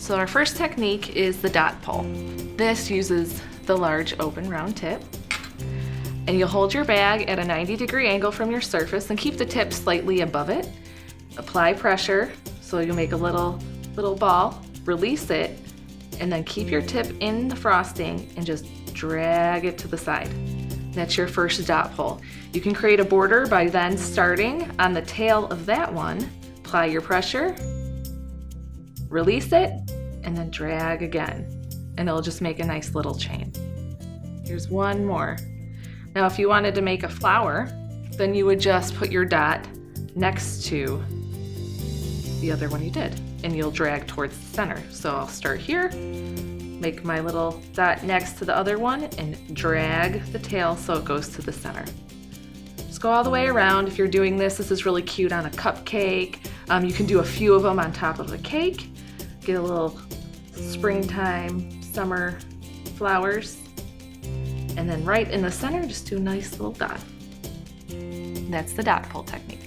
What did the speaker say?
So our first technique is the dot pull. This uses the large open round tip. And you'll hold your bag at a 90-degree angle from your surface and keep the tip slightly above it. Apply pressure, so you'll make a little ball, release it, and then keep your tip in the frosting and just drag it to the side. That's your first dot pull. You can create a border by then starting on the tail of that one, apply your pressure, release it, and then drag again. And it'll just make a nice little chain. Here's one more. Now if you wanted to make a flower, then you would just put your dot next to the other one you did, and you'll drag towards the center. So I'll start here, make my little dot next to the other one, and drag the tail so it goes to the center. Just go all the way around. If you're doing this, this is really cute on a cupcake. You can do a few of them on top of a cake. Get a little springtime, summer flowers. And then right in the center, just do a nice little dot. That's the dot pull technique.